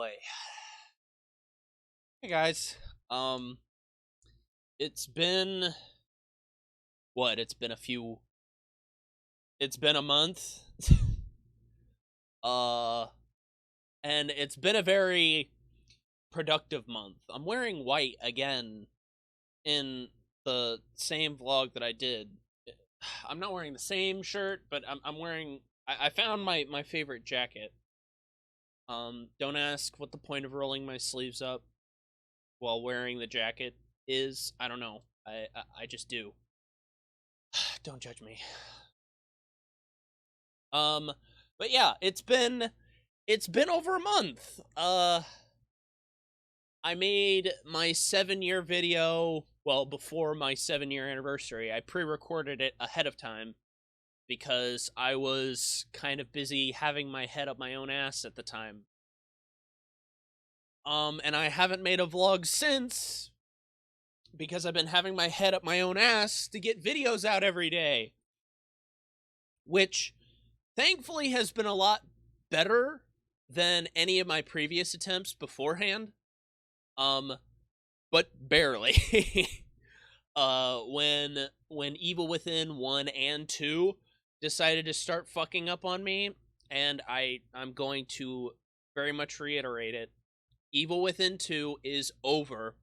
boy. Hey guys. It's been what? It's been a month. uh and it's been a very productive month. I'm wearing white again in the same vlog that I did. I'm not wearing the same shirt, but I'm wearing I found my favorite jacket. Don't ask what the point of rolling my sleeves up while wearing the jacket is. I don't know. I just do. Don't judge me. But yeah, it's been over a month. I made my 7-year video, well, before my 7-year anniversary. I pre-recorded it ahead of time because I was kind of busy having my head up my own ass at the time. And I haven't made a vlog since because I've been having my head up my own ass to get videos out every day, which thankfully has been a lot better than any of my previous attempts beforehand. But barely. When Evil Within 1 and 2 decided to start fucking up on me, and I'm going to very much reiterate it, Evil Within 2 is over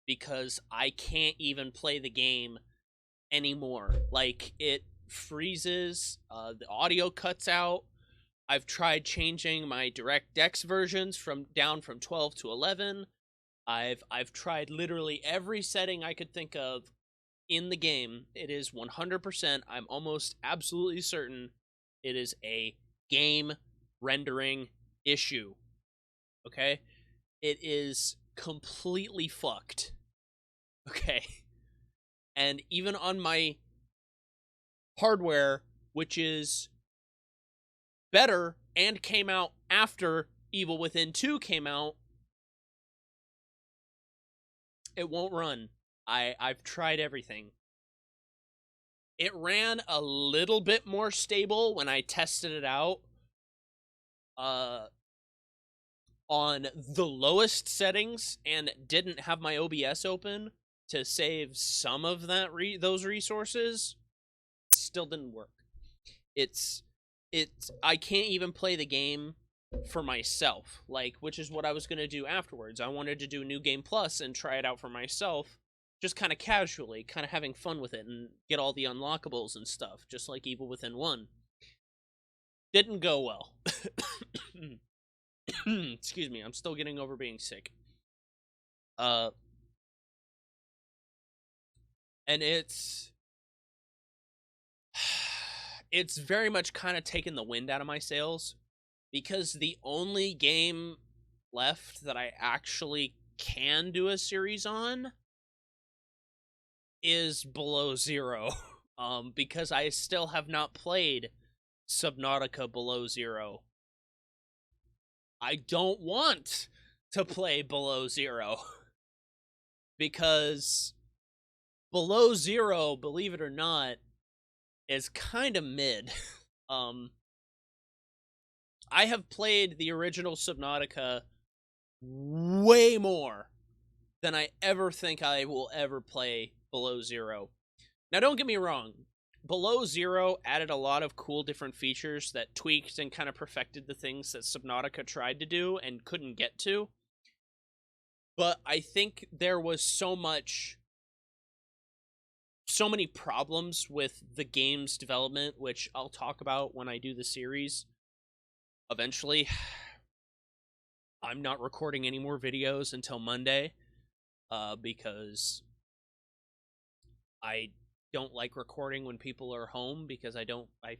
because I can't even play the game anymore. Like, it freezes, the audio cuts out. I've tried changing my DirectX versions down from 12 to 11. I've tried literally every setting I could think of in the game. It is 100%, I'm almost absolutely certain it is a game rendering issue. Okay? It is completely fucked. Okay? And even on my hardware, which is better and came out after Evil Within 2 came out, it won't run. I've tried everything. It ran a little bit more stable when I tested it out on the lowest settings and didn't have my OBS open to save some of those resources. Still didn't work. It's I can't even play the game for myself, like, which is what I was going to do afterwards. I wanted to do New Game Plus and try it out for myself, just kind of casually, kind of having fun with it and get all the unlockables and stuff, just like Evil Within 1. Didn't go well. Excuse me, I'm still getting over being sick. And it's very much kind of taken the wind out of my sails, because the only game left that I actually can do a series on is Below Zero. Because I still have not played Subnautica Below Zero. I don't want to play Below Zero because Below Zero, believe it or not, is kind of mid. I have played the original Subnautica way more than I ever think I will ever play Below Zero. Now, don't get me wrong. Below Zero added a lot of cool different features that tweaked and kind of perfected the things that Subnautica tried to do and couldn't get to. But I think there was so many problems with the game's development, which I'll talk about when I do the series eventually. I'm not recording any more videos until Monday, because I don't like recording when people are home, because I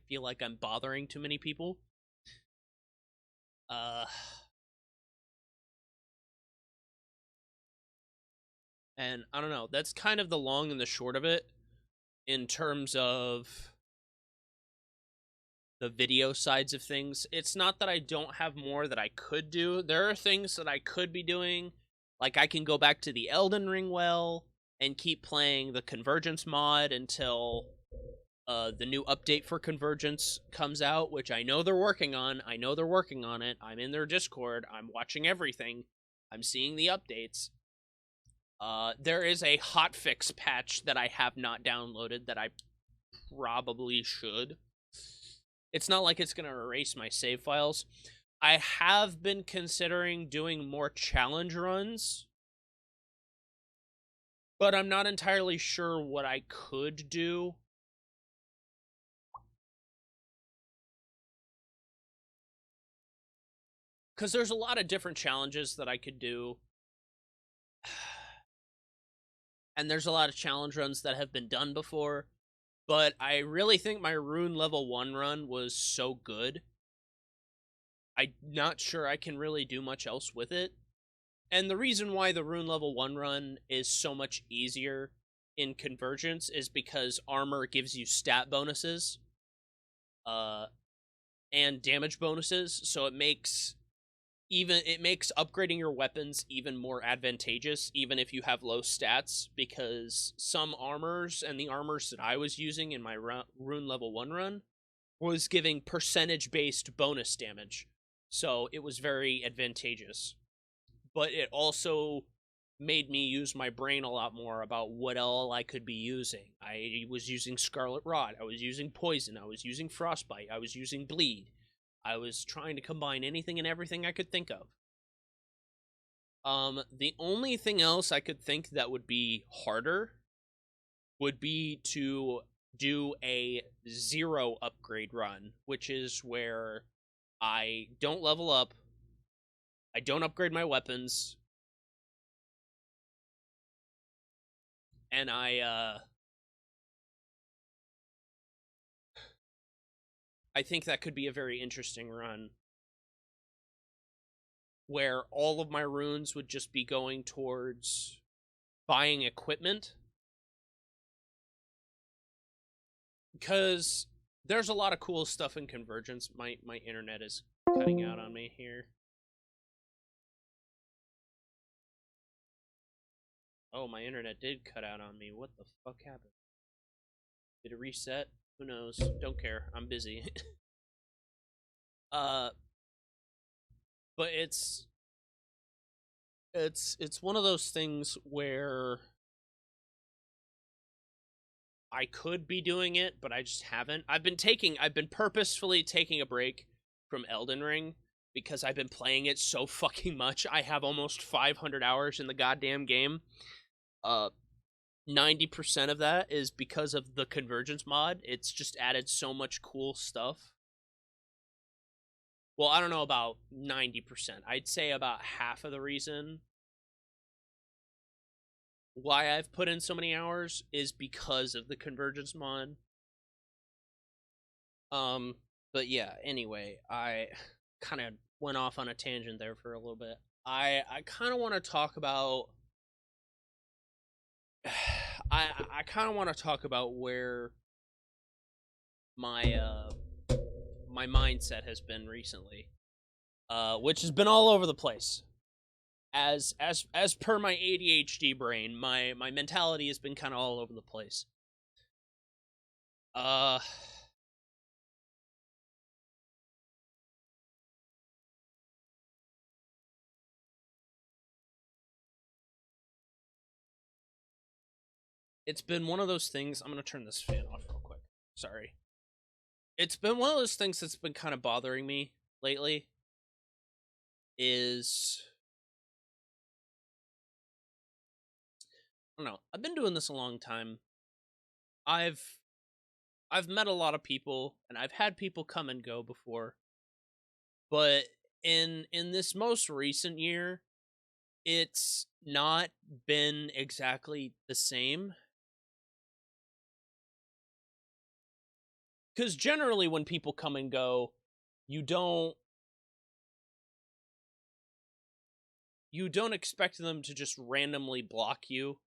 feel like I'm bothering too many people. And I don't know, that's kind of the long and the short of it in terms of the video sides of things. It's not that I don't have more that I could do. There are things that I could be doing. Like, I can go back to the Elden Ring well and keep playing the Convergence mod until the new update for Convergence comes out, which I know they're working on. I know they're working on it. I'm in their Discord. I'm watching everything. I'm seeing the updates. There is a hotfix patch that I have not downloaded that I probably should. It's not like it's going to erase my save files. I have been considering doing more challenge runs, but I'm not entirely sure what I could do. Because there's a lot of different challenges that I could do. And there's a lot of challenge runs that have been done before. But I really think my Rune level 1 run was so good. I'm not sure I can really do much else with it. And the reason why the Rune level 1 run is so much easier in Convergence is because armor gives you stat bonuses. And damage bonuses, so it makes upgrading your weapons even more advantageous, even if you have low stats, because some armors, and the armors that I was using in my Rune level 1 run, was giving percentage-based bonus damage. So it was very advantageous. But it also made me use my brain a lot more about what all I could be using. I was using Scarlet Rot, I was using Poison, I was using Frostbite, I was using Bleed. I was trying to combine anything and everything I could think of. The only thing else I could think that would be harder would be to do a 0 upgrade run, which is where I don't level up, I don't upgrade my weapons, and I think that could be a very interesting run, where all of my runes would just be going towards buying equipment. Because there's a lot of cool stuff in Convergence. My internet is cutting out on me here. Oh, my internet did cut out on me. What the fuck happened? Did it reset? Who knows? Don't care. I'm busy. But it's one of those things where I could be doing it, but I just haven't. I've been purposefully taking a break from Elden Ring because I've been playing it so fucking much. I have almost 500 hours in the goddamn game. 90% of that is because of the Convergence mod. It's just added so much cool stuff. Well, I don't know about 90%. I'd say about half of the reason why I've put in so many hours is because of the Convergence mod. But yeah, anyway, I kind of went off on a tangent there for a little bit. I kind of want to talk about I kind of want to talk about where my my mindset has been recently, which has been all over the place. As per my ADHD brain, my mentality has been kind of all over the place. It's been one of those things. I'm gonna turn this fan off real quick. Sorry. It's been one of those things that's been kind of bothering me lately. Is I don't know. I've been doing this a long time. I've met a lot of people, and I've had people come and go before. But in this most recent year, it's not been exactly the same. Because generally when people come and go, you don't expect them to just randomly block you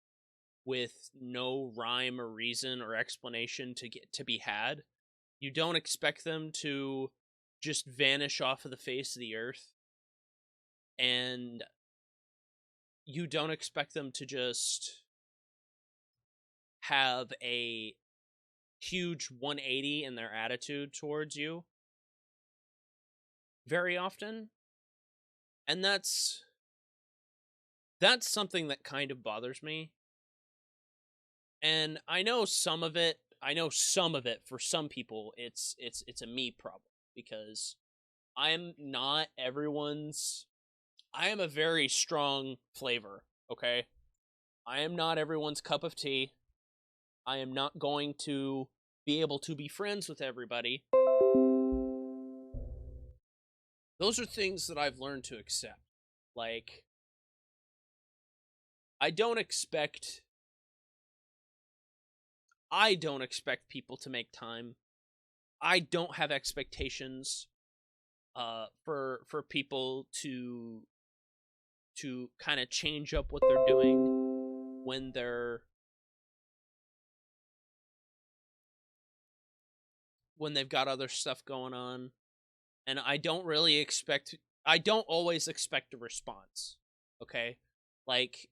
with no rhyme or reason or explanation to be had. You don't expect them to just vanish off of the face of the earth. And you don't expect them to just have a huge 180 in their attitude towards you very often. And that's something that kind of bothers me. And I know some of it for some people it's a me problem, because I am a very strong flavor, okay? I am not everyone's cup of tea. I am not going to be able to be friends with everybody. Those are things that I've learned to accept. Like, I don't expect people to make time. I don't have expectations for people to kind of change up what they're doing when they've got other stuff going on. And I don't always expect a response. Okay? Like,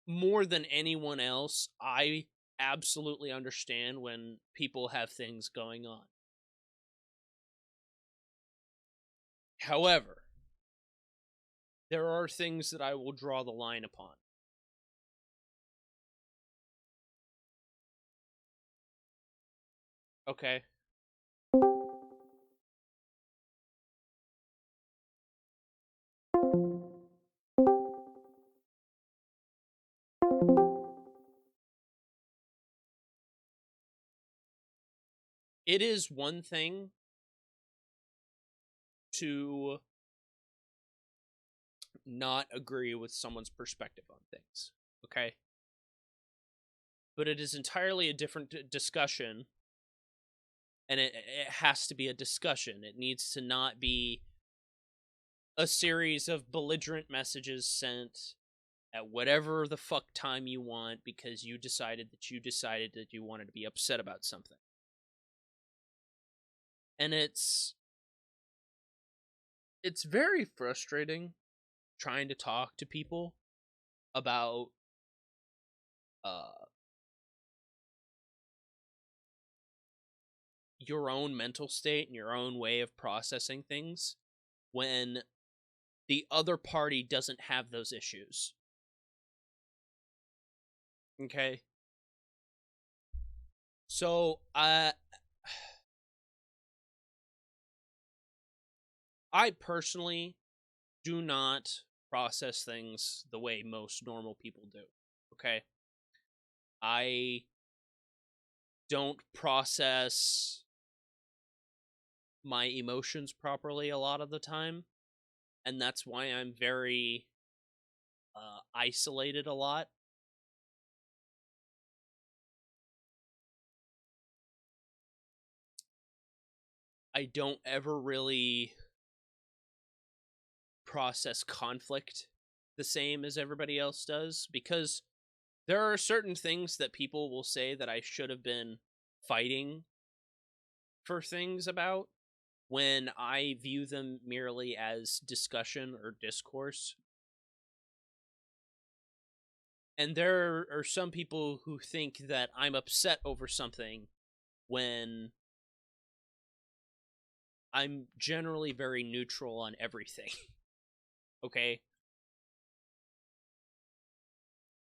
more than anyone else, I absolutely understand when people have things going on. However, there are things that I will draw the line upon. Okay? It is one thing to not agree with someone's perspective on things, okay? But it is entirely a different discussion, and it has to be a discussion. It needs to not be a series of belligerent messages sent at whatever the fuck time you want because you decided that you wanted to be upset about something. And it's very frustrating trying to talk to people about your own mental state and your own way of processing things when the other party doesn't have those issues. Okay? So, I personally do not process things the way most normal people do. Okay? I don't process my emotions properly a lot of the time, and that's why I'm very isolated a lot. I don't ever really process conflict the same as everybody else does, because there are certain things that people will say that I should have been fighting for things about when I view them merely as discussion or discourse. And there are some people who think that I'm upset over something when I'm generally very neutral on everything. Okay?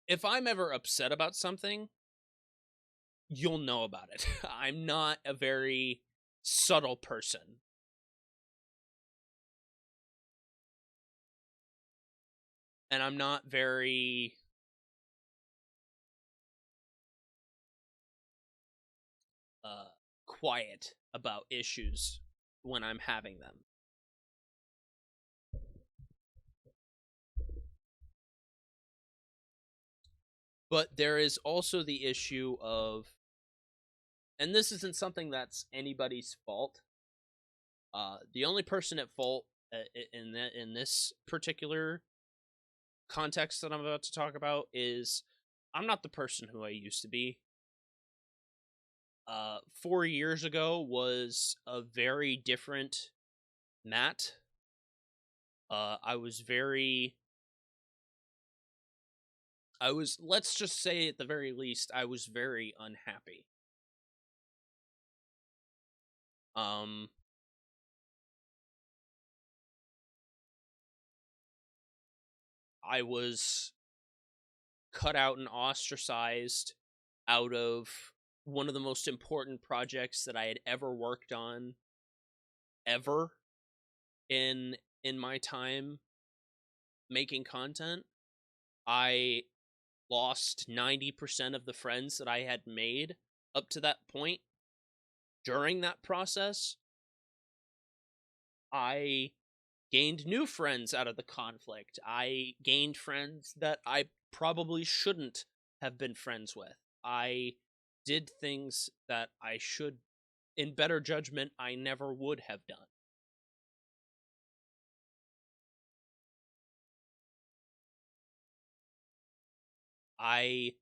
If I'm ever upset about something, you'll know about it. I'm not a very subtle person. And I'm not very quiet about issues when I'm having them. But there is also the issue of, and this isn't something that's anybody's fault. The only person at fault in this particular context that I'm about to talk about is I'm not the person who I used to be. 4 years ago was a very different Matt. I was very let's just say at the very least, I was very unhappy. Um, I was cut out and ostracized out of one of the most important projects that I had ever worked on ever in my time making content. I lost 90% of the friends that I had made up to that point. During that process, I gained new friends out of the conflict. I gained friends that I probably shouldn't have been friends with. I did things that I should, in better judgment, I never would have done. I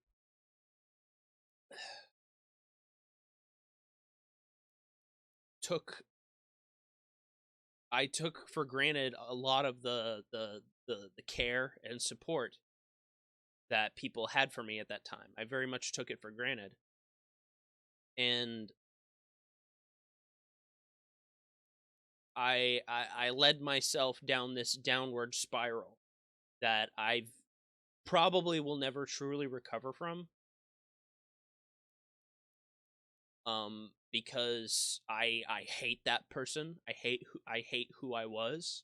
took for granted a lot of the care and support that people had for me at that time. I very much took it for granted. And I led myself down this downward spiral that I probably will never truly recover from. Because I hate that person. I hate who I was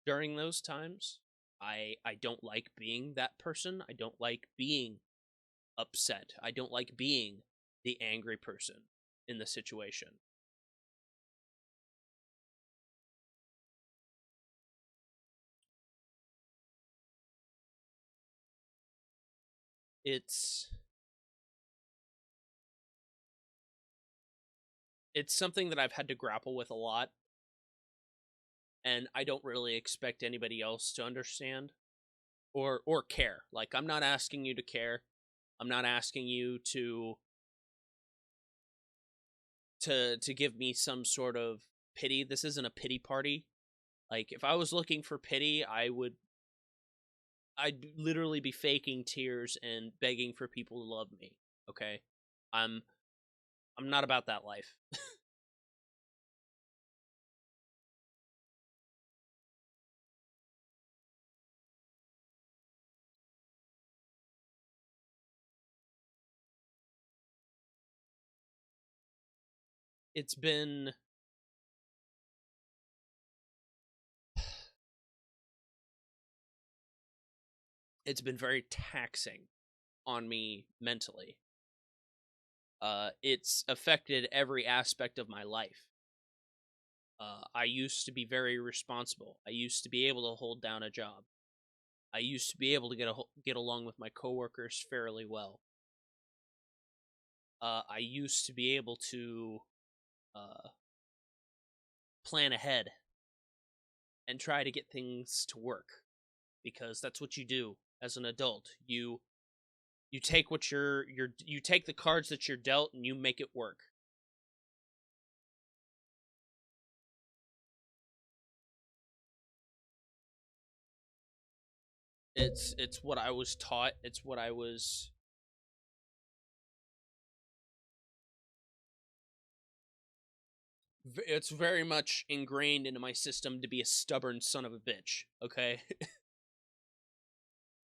during those times. I don't like being that person. I don't like being upset. I don't like being the angry person in the situation. It's something that I've had to grapple with a lot, and I don't really expect anybody else to understand or care. Like, I'm not asking you to care. I'm not asking you to give me some sort of pity. This isn't a pity party. Like, if I was looking for pity, I'd literally be faking tears and begging for people to love me. Okay? I'm I'm not about that life. It's been very taxing on me mentally. It's affected every aspect of my life. I used to be very responsible. I used to be able to hold down a job. I used to be able to get along with my coworkers fairly well. I used to be able to uh, plan ahead and try to get things to work, because that's what you do as an adult. You take what you take the cards that you're dealt and you make it work. It's what I was taught. It's very much ingrained into my system to be a stubborn son of a bitch. Okay.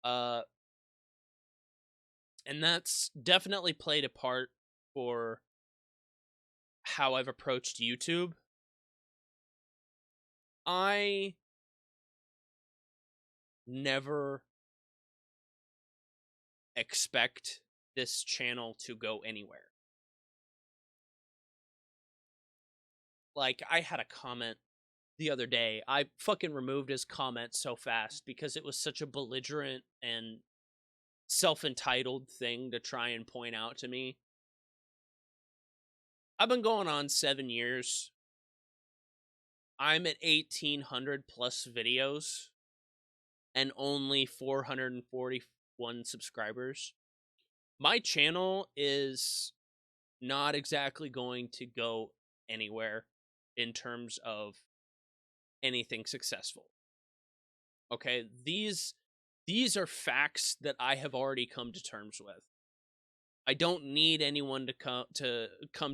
uh and that's definitely played a part for how I've approached YouTube. I never expect this channel to go anywhere. Like, I had a comment the other day. I fucking removed his comment so fast because it was such a belligerent and self-entitled thing to try and point out to me. I've been going on 7 years. I'm at 1,800 plus videos and only 441 subscribers. My channel is not exactly going to go anywhere in terms of anything successful. Okay, these are facts that I have already come to terms with. I don't need anyone to come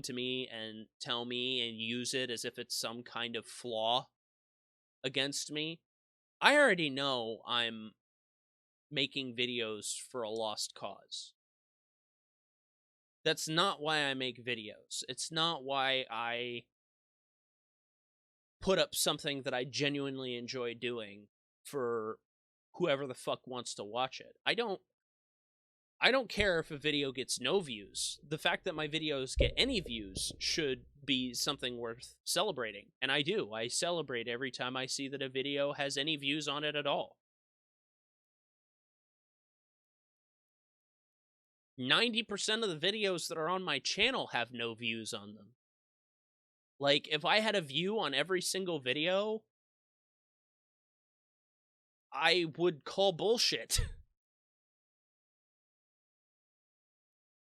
to me and tell me and use it as if it's some kind of flaw against me. I already know I'm making videos for a lost cause. That's not why I make videos. It's not why I put up something that I genuinely enjoy doing for whoever the fuck wants to watch it. I don't care if a video gets no views. The fact that my videos get any views should be something worth celebrating. And I do. I celebrate every time I see that a video has any views on it at all. 90% of the videos that are on my channel have no views on them. Like, if I had a view on every single video, I would call bullshit.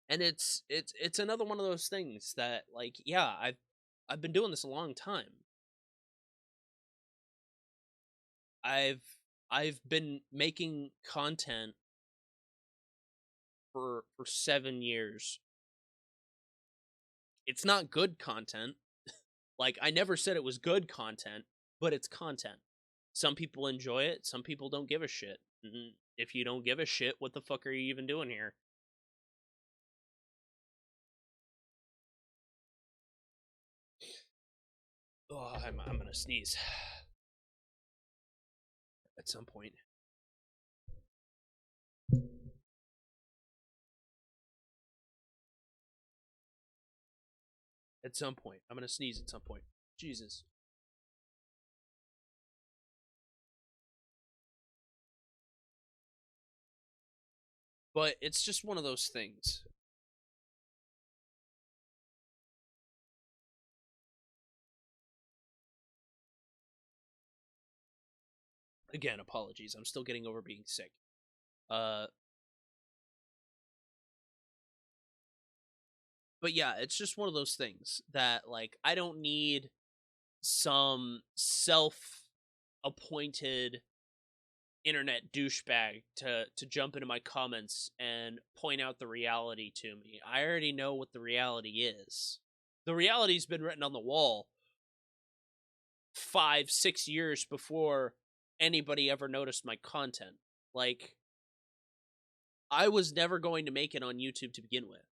And it's another one of those things that, like, yeah, I've been doing this a long time. I've been making content for 7 years. It's not good content. Like, I never said it was good content, but it's content. Some people enjoy it, some people don't give a shit. And if you don't give a shit, what the fuck are you even doing here? Oh, I'm gonna sneeze at some point. At some point. I'm gonna sneeze at some point. Jesus. But it's just one of those things. Again, apologies. I'm still getting over being sick. But yeah, it's just one of those things that, like, I don't need some self-appointed internet douchebag to jump into my comments and point out the reality to me. I already know what the reality is. The reality's been written on the wall 5-6 years before anybody ever noticed my content. Like, I was never going to make it on YouTube to begin with.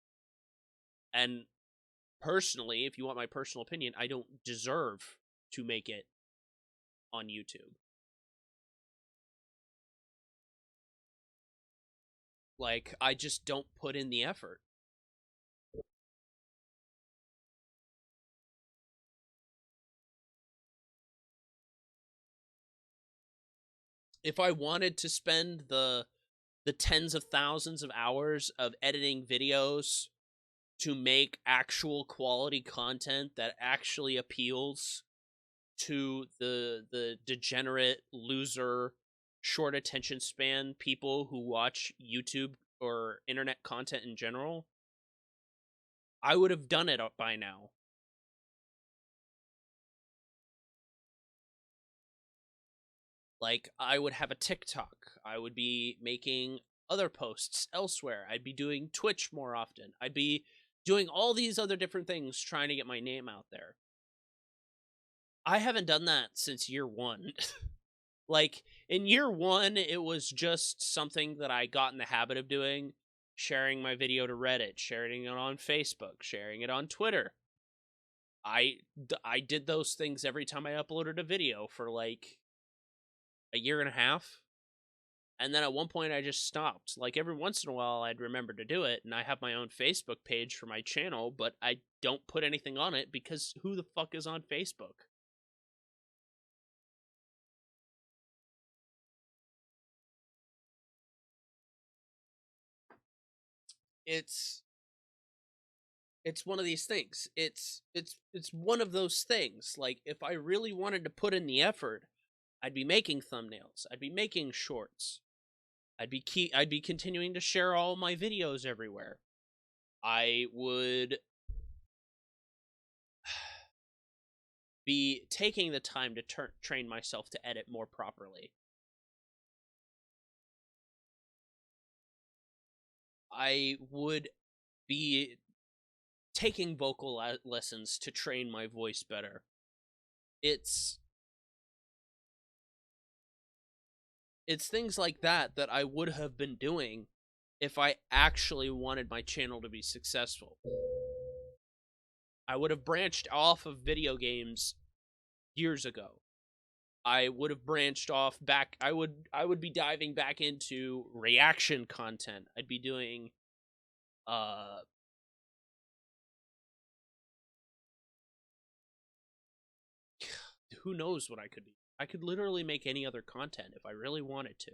And personally, if you want my personal opinion, I don't deserve to make it on YouTube. Like, I just don't put in the effort. If I wanted to spend the tens of thousands of hours of editing videos to make actual quality content that actually appeals to the degenerate loser short attention span people who watch YouTube or internet content in general, I would have done it by now. Like, I would have a TikTok. I would be making other posts elsewhere. I'd be doing Twitch more often. I'd be doing all these other different things trying to get my name out there. I haven't done that since year one. Like, in year one, it was just something that I got in the habit of doing, sharing my video to Reddit, sharing it on Facebook, sharing it on Twitter. I did those things every time I uploaded a video for, like, a year and a half. And then at one point I just stopped. Like, every once in a while I'd remember to do it, and I have my own Facebook page for my channel, but I don't put anything on it because who the fuck is on Facebook? It's one of these things. It's one of those things. Like, if I really wanted to put in the effort, I'd be making thumbnails. I'd be making shorts. I'd be continuing to share all my videos everywhere. I would be taking the time to train myself to edit more properly. I would be taking vocal lessons to train my voice better. It's things like that that I would have been doing if I actually wanted my channel to be successful. I would have branched off of video games years ago. I would have branched off back. I would be diving back into reaction content. I'd be doing who knows what I could be. I could literally make any other content if I really wanted to.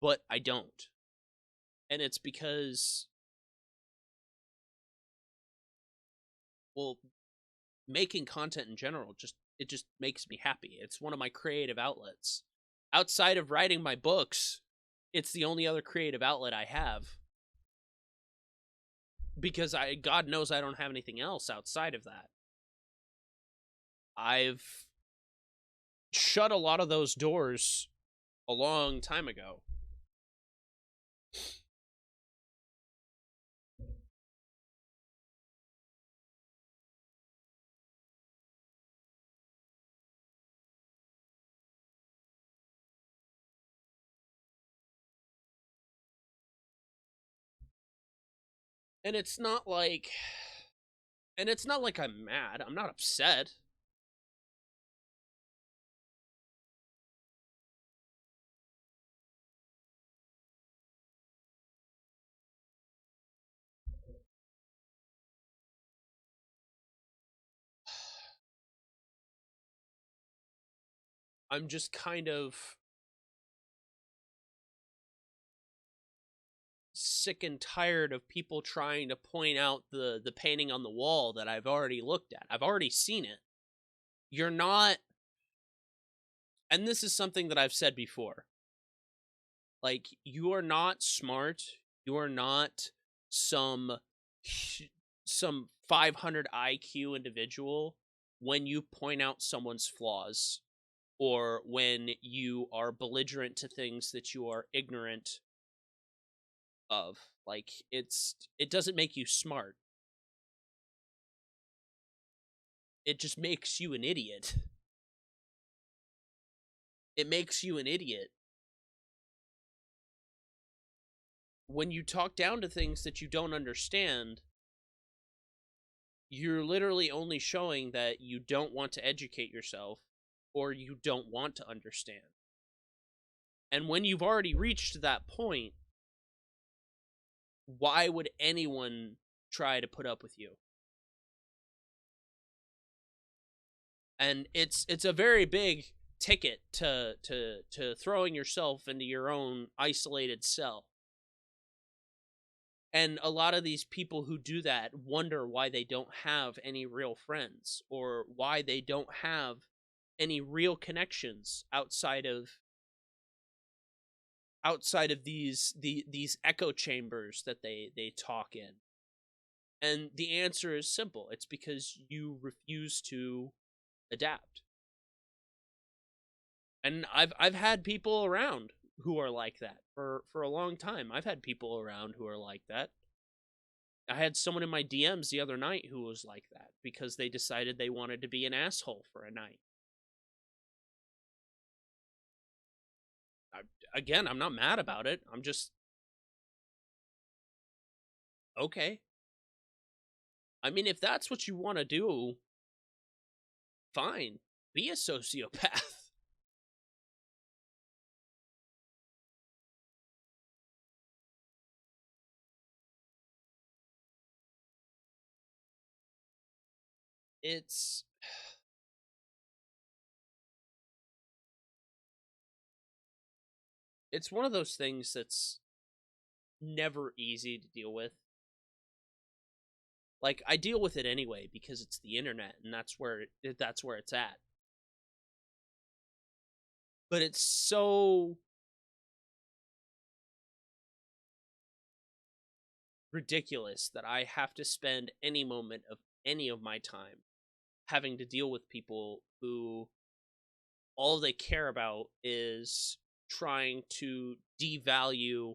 But I don't. And it's because, well, making content in general just makes me happy. It's one of my creative outlets. Outside of writing my books, it's the only other creative outlet I have. Because God knows I don't have anything else outside of that. I've shut a lot of those doors a long time ago. And it's not like I'm mad. I'm not upset. I'm just kind of sick and tired of people trying to point out the painting on the wall that I've already looked at. I've already seen it. You're not, and this is something that I've said before. Like, you are not smart. You are not some 500 IQ individual when you point out someone's flaws, or when you are belligerent to things that you are ignorant of. Like, it doesn't make you smart. It just makes you an idiot. It makes you an idiot. When you talk down to things that you don't understand, you're literally only showing that you don't want to educate yourself, or you don't want to understand. And when you've already reached that point, why would anyone try to put up with you? And it's a very big ticket to throwing yourself into your own isolated cell. And a lot of these people who do that wonder why they don't have any real friends, or why they don't have any real connections outside of these echo chambers that they talk in. And the answer is simple. It's because you refuse to adapt. And I've had people around who are like that for a long time. I've had people around who are like that. I had someone in my DMs the other night who was like that because they decided they wanted to be an asshole for a night. Again, I'm not mad about it. I'm just, okay. I mean, if that's what you want to do, fine. Be a sociopath. It's one of those things that's never easy to deal with. Like, I deal with it anyway because it's the internet and that's where it's at. But it's so ridiculous that I have to spend any moment of any of my time having to deal with people who all they care about is trying to devalue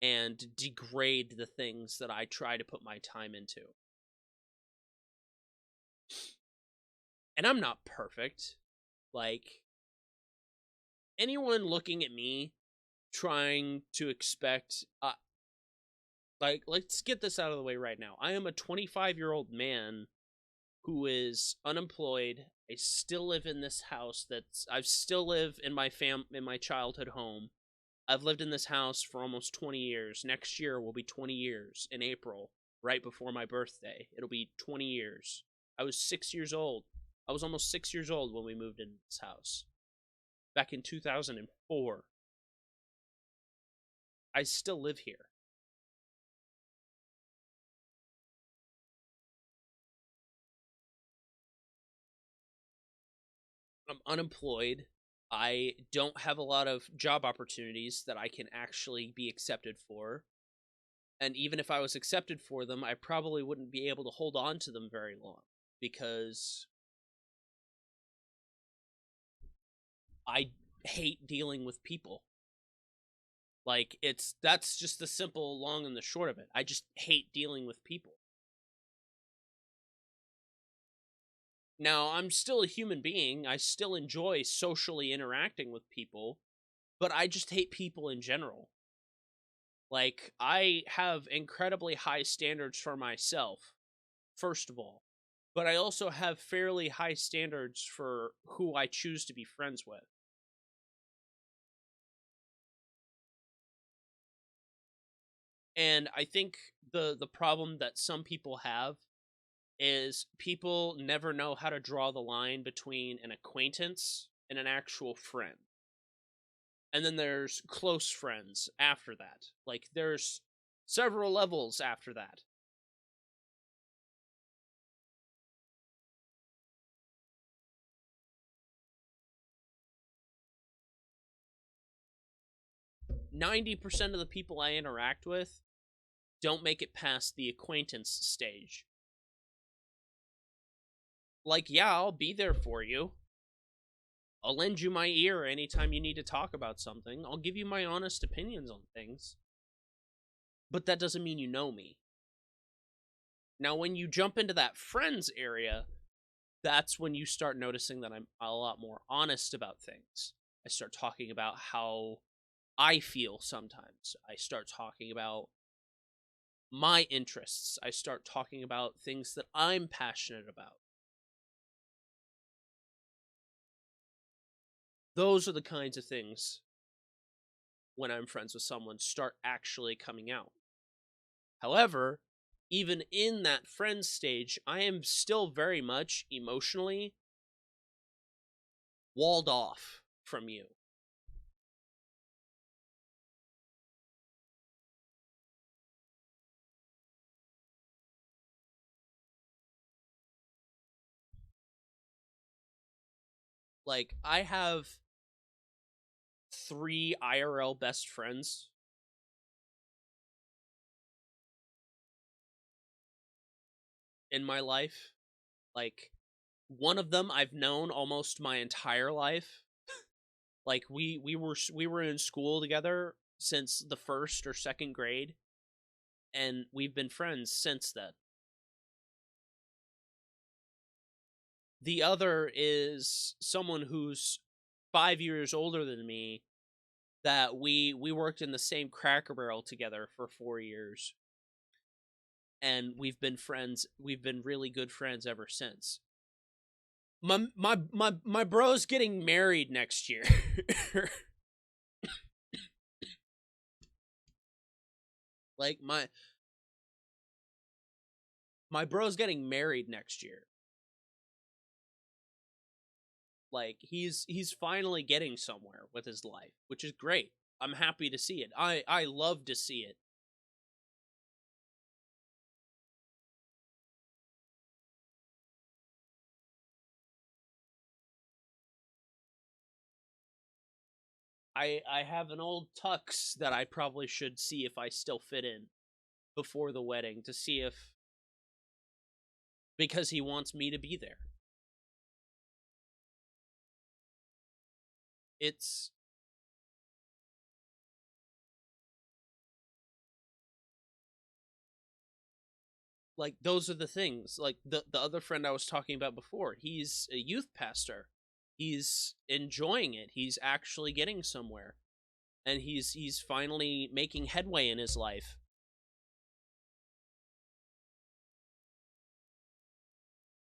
and degrade the things that I try to put my time into. And I'm not perfect. Like, anyone looking at me trying to expect like, let's get this out of the way right now. I am a 25-year-old man who is unemployed. I still live in this house I still live in my childhood home. I've lived in this house for almost 20 years. Next year will be 20 years in April, right before my birthday. It'll be 20 years. I was 6 years old. I was almost 6 years old when we moved into this house. Back in 2004. I still live here. I'm unemployed. I don't have a lot of job opportunities that I can actually be accepted for. And even if I was accepted for them, I probably wouldn't be able to hold on to them very long because I hate dealing with people. Like, that's just the simple long and the short of it. I just hate dealing with people. Now, I'm still a human being. I still enjoy socially interacting with people, but I just hate people in general. Like, I have incredibly high standards for myself, first of all, but I also have fairly high standards for who I choose to be friends with. And I think the problem that some people have is people never know how to draw the line between an acquaintance and an actual friend. And then there's close friends after that. Like, there's several levels after that. 90% of the people I interact with don't make it past the acquaintance stage. Like, yeah, I'll be there for you. I'll lend you my ear anytime you need to talk about something. I'll give you my honest opinions on things. But that doesn't mean you know me. Now, when you jump into that friends area, that's when you start noticing that I'm a lot more honest about things. I start talking about how I feel sometimes. I start talking about my interests. I start talking about things that I'm passionate about. Those are the kinds of things, when I'm friends with someone, start actually coming out. However, even in that friend stage, I am still very much emotionally walled off from you. Like, I have 3 IRL best friends. In my life. Like, one of them I've known almost my entire life. Like, we were in school together since the first or second grade, and we've been friends since then. The other is someone who's 5 years older than me, that we worked in the same Cracker Barrel together for 4 years, and we've been friends. We've been really good friends ever since. My bro's getting married next year. Like, my bro's getting married next year. Like, he's finally getting somewhere with his life, which is great. I'm happy to see it. I love to see it. I have an old tux that I probably should see if I still fit in before the wedding, to see if, because he wants me to be there. It's Like, those are the things. Like, the other friend I was talking about before, he's a youth pastor. He's enjoying it. He's actually getting somewhere. And he's finally making headway in his life.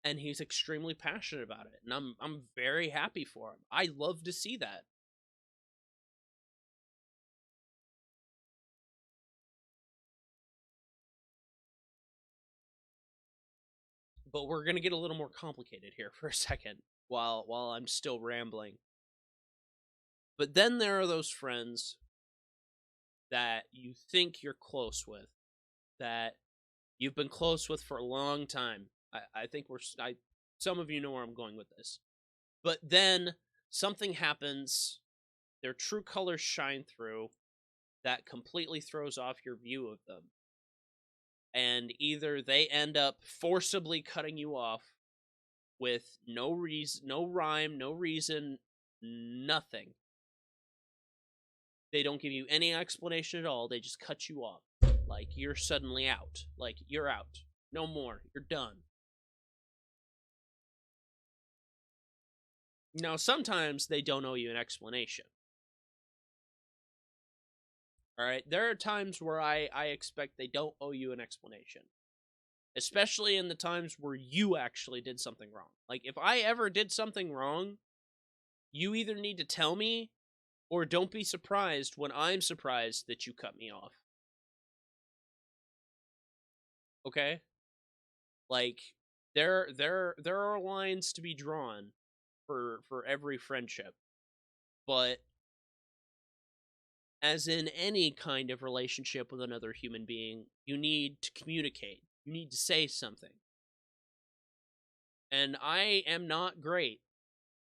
And he's extremely passionate about it. And I'm very happy for him. I love to see that. But we're gonna get a little more complicated here for a second while I'm still rambling. But then there are those friends that you think you're close with, that you've been close with for a long time. I think some of you know where I'm going with this. But then something happens, their true colors shine through, that completely throws off your view of them. And either they end up forcibly cutting you off with no reason, no rhyme, no reason, nothing. They don't give you any explanation at all. They just cut you off. Like, you're suddenly out. Like, you're out. No more. You're done. Now, sometimes they don't owe you an explanation. Alright? There are times where I expect they don't owe you an explanation. Especially in the times where you actually did something wrong. Like, if I ever did something wrong, you either need to tell me, or don't be surprised when I'm surprised that you cut me off. Okay? Like, there are lines to be drawn for every friendship. But as in any kind of relationship with another human being, you need to communicate. You need to say something. And I am not great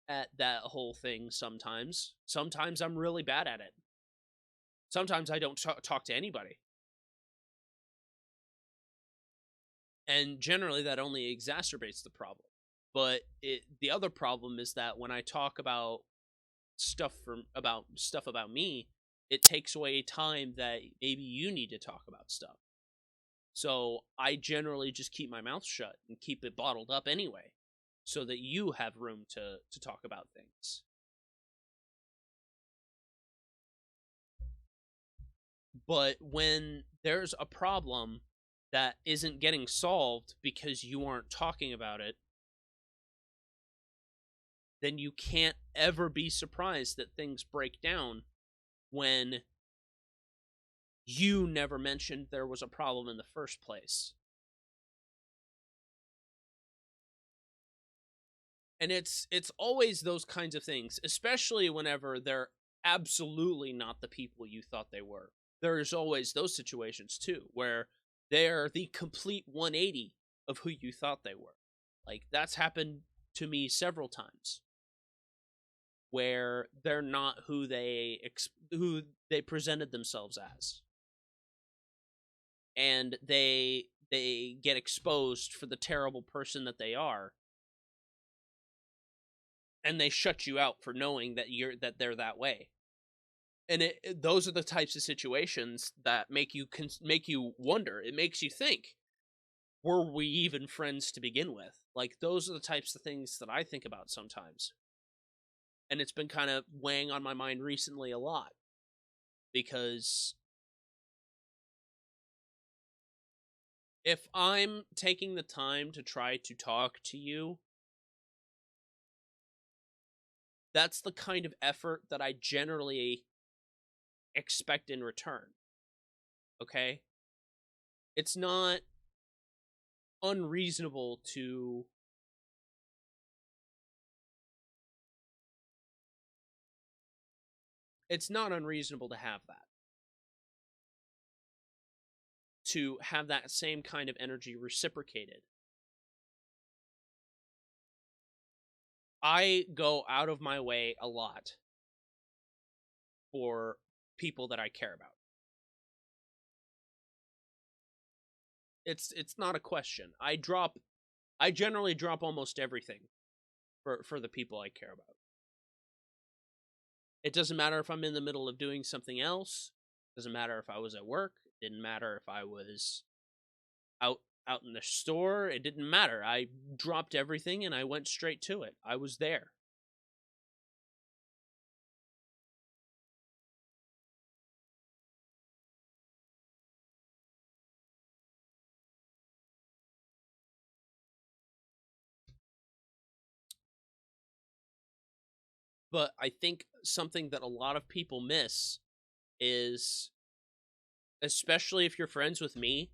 at that whole thing sometimes. Sometimes I'm really bad at it. Sometimes I don't talk to anybody. And generally that only exacerbates the problem. But the other problem is that when I talk about stuff about me, it takes away time that maybe you need to talk about stuff. So I generally just keep my mouth shut and keep it bottled up anyway, so that you have room to talk about things. But when there's a problem that isn't getting solved because you aren't talking about it, then you can't ever be surprised that things break down when you never mentioned there was a problem in the first place. And it's always those kinds of things, especially whenever they're absolutely not the people you thought they were. There's always those situations too where they're the complete 180 of who you thought they were. Like, that's happened to me several times, where they're not who they presented themselves as, and they get exposed for the terrible person that they are, and they shut you out for knowing that they're that way. And those are the types of situations that make you wonder. It makes you think, were we even friends to begin with? Like, those are the types of things that I think about sometimes. And it's been kind of weighing on my mind recently a lot, because if I'm taking the time to try to talk to you, that's the kind of effort that I generally expect in return. Okay? It's not unreasonable to have that. To have that same kind of energy reciprocated. I go out of my way a lot for people that I care about. It's not a question. I generally drop almost everything for the people I care about. It doesn't matter if I'm in the middle of doing something else. It doesn't matter if I was at work. It didn't matter if I was out out in the store. It didn't matter. I dropped everything and I went straight to it. I was there. But I think something that a lot of people miss is, especially if you're friends with me,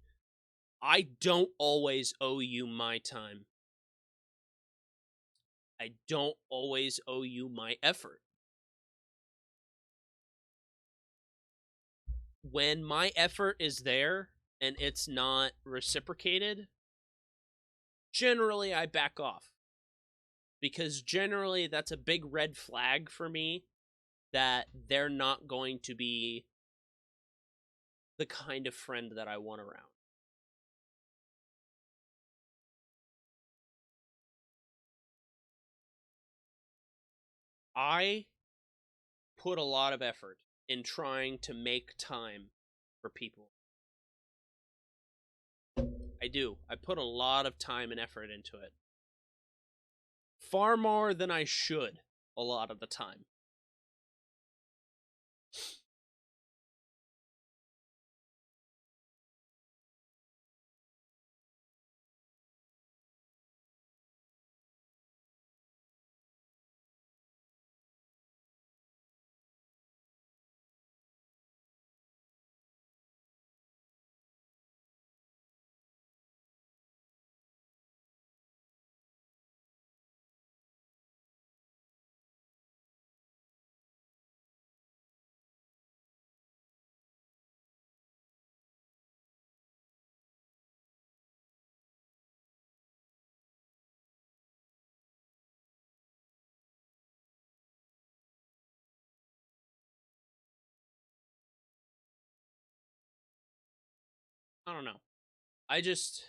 I don't always owe you my time. I don't always owe you my effort. When my effort is there and it's not reciprocated, generally I back off. Because generally that's a big red flag for me that they're not going to be the kind of friend that I want around. I put a lot of effort in trying to make time for people. I do. I put a lot of time and effort into it. Far more than I should a lot of the time. I don't know. I just.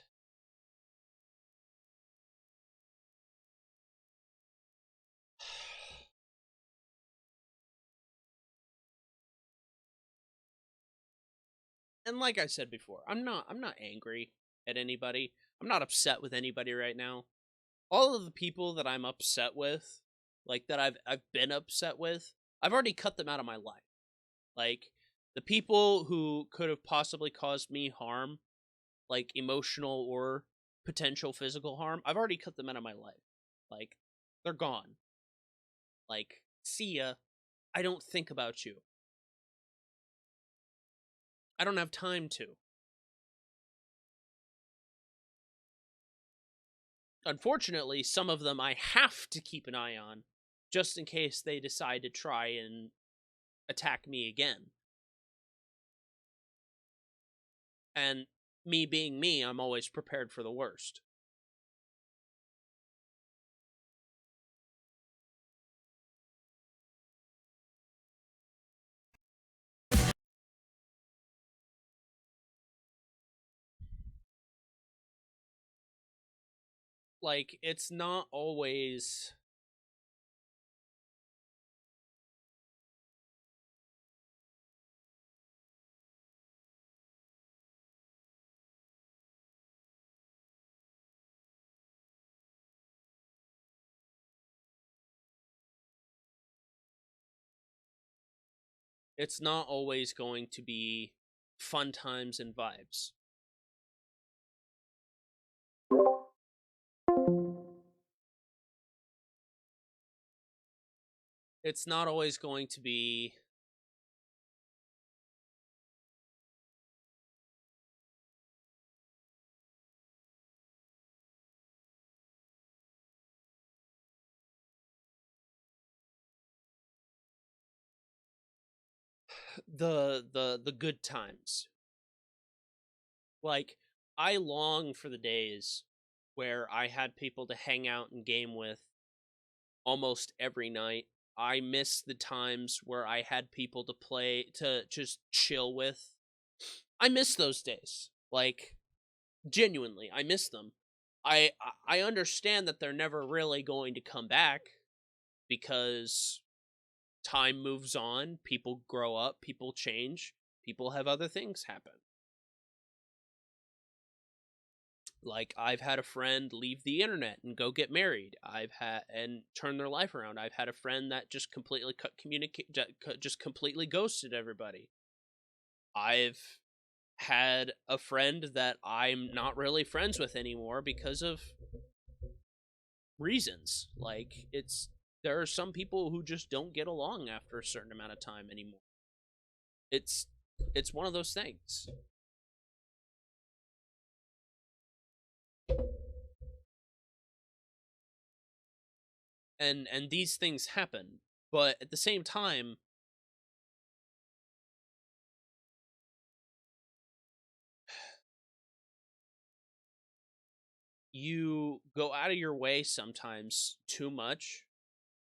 And like I said before, I'm not angry at anybody. I'm not upset with anybody right now. All of the people that I'm upset with, like that I've been upset with, I've already cut them out of my life. Like the people who could have possibly caused me harm, like emotional or potential physical harm, I've already cut them out of my life. Like they're gone. Like see ya. I don't think about you. I don't have time to. Unfortunately, some of them I have to keep an eye on just in case they decide to try and attack me again. And me being me, I'm always prepared for the worst. Like, it's not always. It's not always going to be fun times and vibes. It's not always going to be the good times. Like, I long for the days where I had people to hang out and game with almost every night. I miss the times where I had people to play to just chill with. I miss those days. Like, genuinely, I miss them. I understand that they're never really going to come back because time moves on, people grow up, people change, people have other things happen. Like, I've had a friend leave the internet and go get married. I've had and turn their life around. I've had a friend that just completely just completely ghosted everybody. I've had a friend that I'm not really friends with anymore because of reasons. Like, there are some people who just don't get along after a certain amount of time anymore. It's it's one of those things. And these things happen, but at the same time, you go out of your way sometimes too much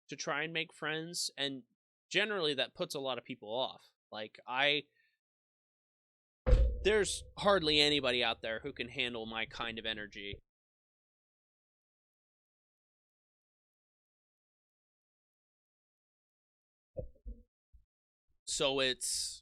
to try and make friends, and generally that puts a lot of people off. Like, there's hardly anybody out there who can handle my kind of energy. So it's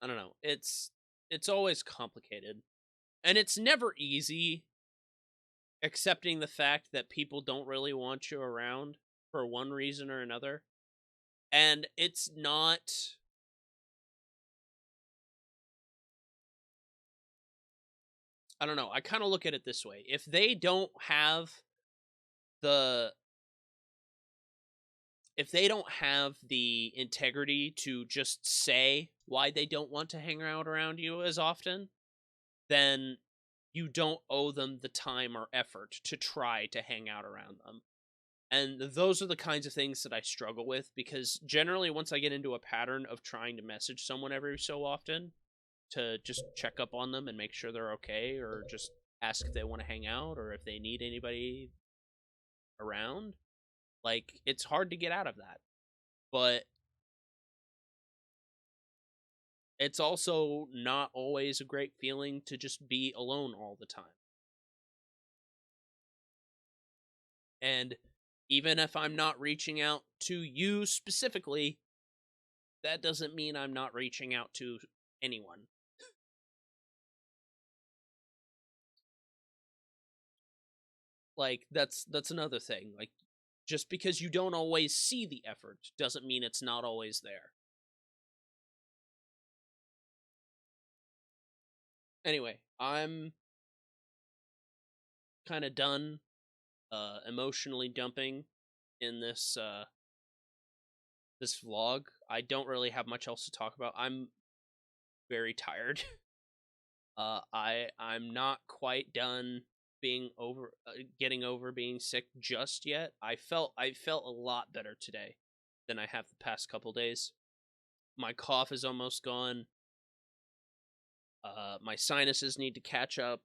I don't know. It's always complicated. And it's never easy accepting the fact that people don't really want you around for one reason or another. And it's not, I don't know. I kind of look at it this way. If they don't have the integrity to just say why they don't want to hang out around you as often, then you don't owe them the time or effort to try to hang out around them. And those are the kinds of things that I struggle with, because generally once I get into a pattern of trying to message someone every so often to just check up on them and make sure they're okay, or just ask if they want to hang out or if they need anybody around, like, it's hard to get out of that. But it's also not always a great feeling to just be alone all the time. And even if I'm not reaching out to you specifically, that doesn't mean I'm not reaching out to anyone. Like, that's another thing. Like, just because you don't always see the effort doesn't mean it's not always there. Anyway, I'm kind of done emotionally dumping in this vlog. I don't really have much else to talk about. I'm very tired. I'm not quite done being over getting over being sick just yet. I felt a lot better today than I have the past couple days. My cough is almost gone. My sinuses need to catch up.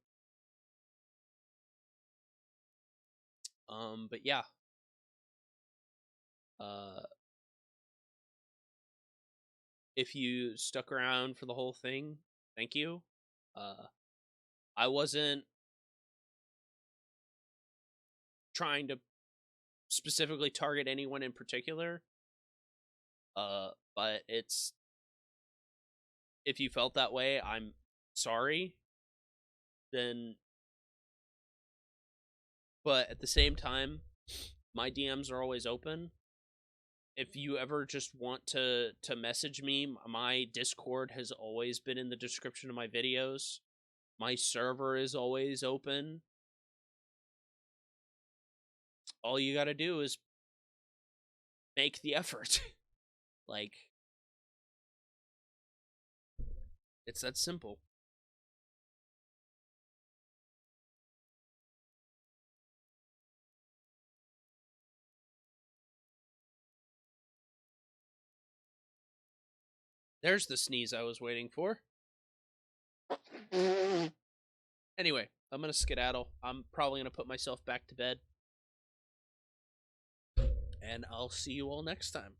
But yeah. Uh, if you stuck around for the whole thing, thank you. Uh, I wasn't trying to specifically target anyone in particular. But it's if you felt that way, I'm sorry. Then, but at the same time, my DMs are always open. If you ever just want to message me, my Discord has always been in the description of my videos. My server is always open. All you got to do is make the effort. Like, it's that simple. There's the sneeze I was waiting for. Anyway, I'm gonna skedaddle. I'm probably gonna put myself back to bed. And I'll see you all next time.